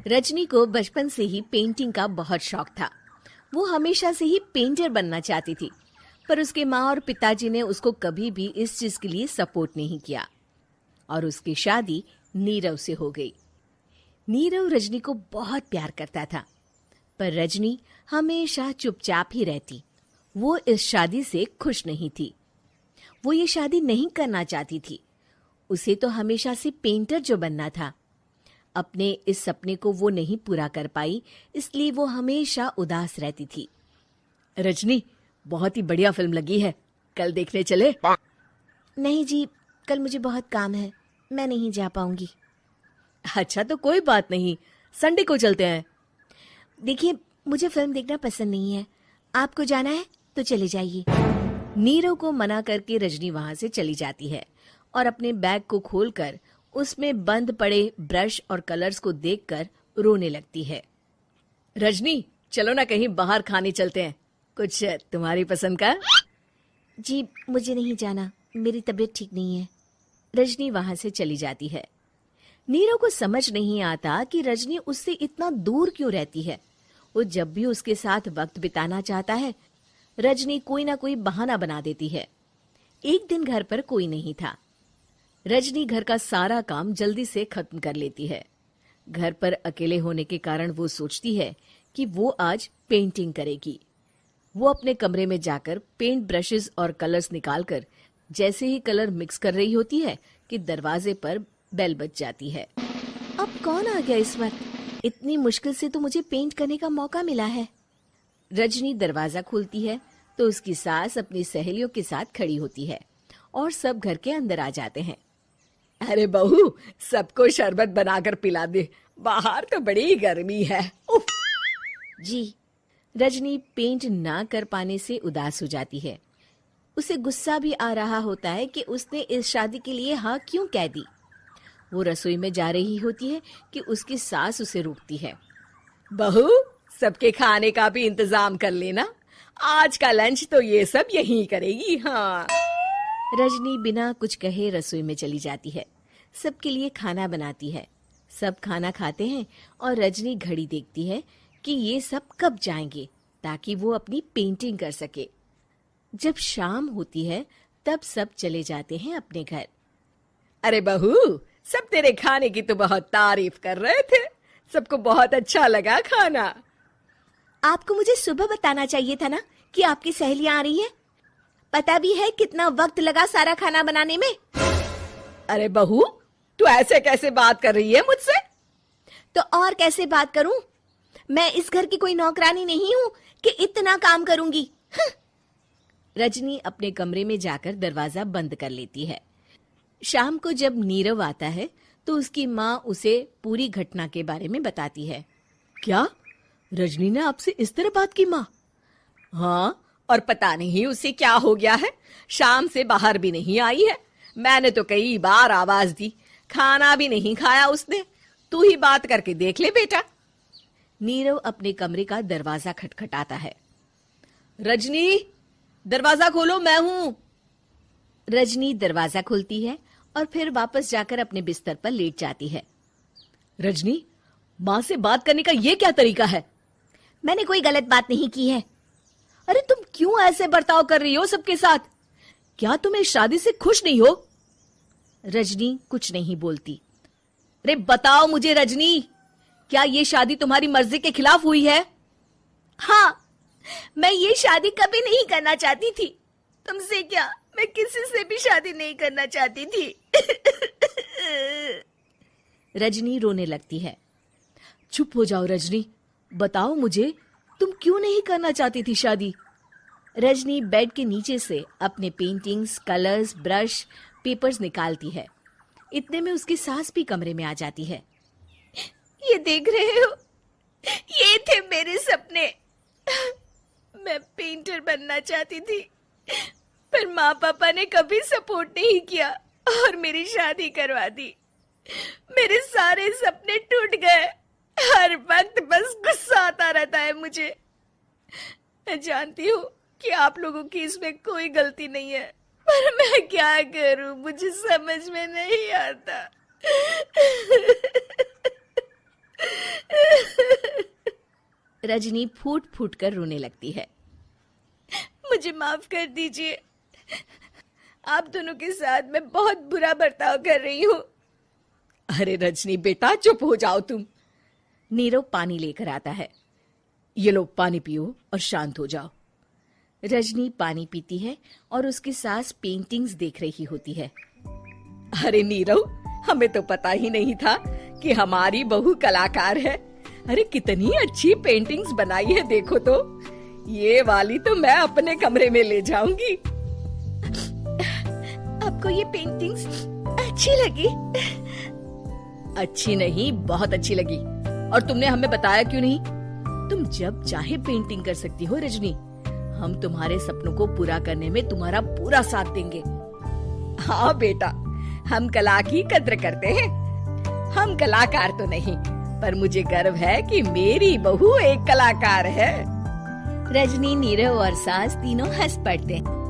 रजनी को बचपन से ही पेंटिंग का बहुत शौक था। वो हमेशा से ही पेंटर बनना चाहती थी, पर उसके माँ और पिताजी ने उसको कभी भी इस चीज के लिए सपोर्ट नहीं किया और उसकी शादी नीरव से हो गई। नीरव रजनी को बहुत प्यार करता था, पर रजनी हमेशा चुपचाप ही रहती। वो इस शादी से खुश नहीं थी। वो ये शादी नहीं करना चाहती थी। उसे तो हमेशा से पेंटर जो बनना था। अपने इस सपने को वो नहीं पूरा कर पाई, इसलिए वो हमेशा उदास रहती थी। रजनी, बहुत ही बढ़िया फिल्म लगी है, कल देखने चले? नहीं जी, कल मुझे बहुत काम है, मैं नहीं जा पाऊंगी। अच्छा तो कोई बात नहीं, संडे को चलते हैं। देखिए, मुझे फिल्म देखना पसंद नहीं है। आपको जाना है तो चले जाइए। नीरव को मना करके रजनी वहां से चली जाती है और अपने बैग को खोलकर उसमें बंद पड़े ब्रश और कलर्स को देखकर रोने लगती है। रजनी, चलो ना कहीं बाहर खाने चलते हैं, कुछ तुम्हारी पसंद का। जी, मुझे नहीं जाना, मेरी तबीयत ठीक नहीं है। रजनी वहां से चली जाती है। नीरव को समझ नहीं आता कि रजनी उससे इतना दूर क्यों रहती है। वो जब भी उसके साथ वक्त बिताना चाहता है, रजनी कोई ना कोई बहाना बना देती है। एक दिन घर पर कोई नहीं था। रजनी घर का सारा काम जल्दी से खत्म कर लेती है। घर पर अकेले होने के कारण वो सोचती है कि वो आज पेंटिंग करेगी। वो अपने कमरे में जाकर पेंट ब्रशेस और कलर्स निकालकर जैसे ही कलर मिक्स कर रही होती है कि दरवाजे पर बेल बज जाती है। अब कौन आ गया इस वक्त? इतनी मुश्किल से तो मुझे पेंट करने का मौका मिला है। रजनी दरवाजा खोलती है तो उसकी सास अपनी सहेलियों के साथ खड़ी होती है और सब घर के अंदर आ जाते हैं। अरे बहू, सबको शरबत बनाकर पिला दे, बाहर तो बड़ी गर्मी है। उफ। जी। रजनी पेंट ना कर पाने से उदास हो जाती है। उसे गुस्सा भी आ रहा होता है कि उसने इस शादी के लिए हाँ क्यों कह दी। वो रसोई में जा रही होती है कि उसकी सास उसे रोकती है। बहू, सबके खाने का भी इंतजाम कर लेना, आज का लंच तो ये सब यहीं करेगी। हाँ। रजनी बिना कुछ कहे रसोई में चली जाती है। सबके लिए खाना बनाती है। सब खाना खाते हैं और रजनी घड़ी देखती है कि ये सब कब जाएंगे ताकि वो अपनी पेंटिंग कर सके। जब शाम होती है तब सब चले जाते हैं अपने घर। अरे बहू, सब तेरे खाने की तो बहुत तारीफ कर रहे थे, सबको बहुत अच्छा लगा खाना। आपको मुझे सुबह बताना चाहिए था ना कि आपकी सहेलियां आ रही हैं। पता भी है कितना वक्त लगा सारा खाना बनाने में। अरे बहू, तू ऐसे कैसे बात कर रही है मुझसे? तो और कैसे बात करूं? मैं इस घर की कोई नौकरानी नहीं हूं कि इतना काम करूंगी। रजनी अपने कमरे में जाकर दरवाजा बंद कर लेती है। शाम को जब नीरव आता है तो उसकी माँ उसे पूरी घटना के बारे में बताती है। क्या रजनी ने आपसे इस तरह बात की माँ? हाँ, और पता नहीं उसे क्या हो गया है, शाम से बाहर भी नहीं आई है। मैंने तो कई बार आवाज दी, खाना भी नहीं खाया उसने। तू ही बात करके देख ले बेटा। नीरव अपने कमरे का दरवाजा खटखटाता है। रजनी, दरवाजा खोलो, मैं हूं। रजनी दरवाजा खोलती है और फिर वापस जाकर अपने बिस्तर पर लेट जाती है। रजनी, माँ से बात करने का ये क्या तरीका है? मैंने कोई गलत बात नहीं की है। अरे तुम क्यों ऐसे बर्ताव कर रही हो सबके साथ? क्या तुम इस शादी से खुश नहीं हो? रजनी कुछ नहीं बोलती। अरे बताओ मुझे रजनी, क्या ये शादी तुम्हारी मर्जी के खिलाफ हुई है? हाँ, मैं ये शादी कभी नहीं करना चाहती थी। तुमसे क्या, मैं किसी से भी शादी नहीं करना चाहती थी। रजनी रोने लगती है। चुप हो जाओ रजनी, बताओ मुझे, तुम क्यों नहीं करना चाहती थी शादी? रजनी बेड के नीचे से अपने पेंटिंग्स, कलर्स, ब्रश, पेपर्स निकालती है। इतने में उसकी सास भी कमरे में आ जाती है। ये देख रहे हो, ये थे मेरे सपने। मैं पेंटर बनना चाहती थी, पर माँ पापा ने कभी सपोर्ट नहीं किया और मेरी शादी करवा दी। मेरे सारे सपने टूट गए। हर वक्त बस गुस्सा आता रहता है मुझे। मैं जानती हूँ कि आप लोगों की इसमें कोई गलती नहीं है, पर मैं क्या करूँ, मुझे समझ में नहीं आता। रजनी फूट फूट कर रोने लगती है। मुझे माफ कर दीजिए, आप दोनों के साथ मैं बहुत बुरा बर्ताव कर रही हूँ। अरे रजनी बेटा, चुप हो जाओ तुम। नीरव पानी लेकर आता है। ये लो पानी पियो और शांत हो जाओ। रजनी पानी पीती है और उसकी सास पेंटिंग्स देख रही होती है। अरे नीरव, हमें तो पता ही नहीं था कि हमारी बहू कलाकार है। अरे कितनी अच्छी पेंटिंग्स बनाई है, देखो तो। ये वाली तो मैं अपने कमरे में ले जाऊंगी। आपको ये पेंटिंग्स अच्छी लगी? अच्छी नहीं, बहुत अच्छी लगी। और तुमने हमें बताया क्यों नहीं? तुम जब चाहे पेंटिंग कर सकती हो रजनी। हम तुम्हारे सपनों को पूरा करने में तुम्हारा पूरा साथ देंगे। हाँ बेटा, हम कला की कद्र करते हैं। हम कलाकार तो नहीं, पर मुझे गर्व है कि मेरी बहू एक कलाकार है। रजनी, नीरव और सास तीनों हंस पड़ते हैं।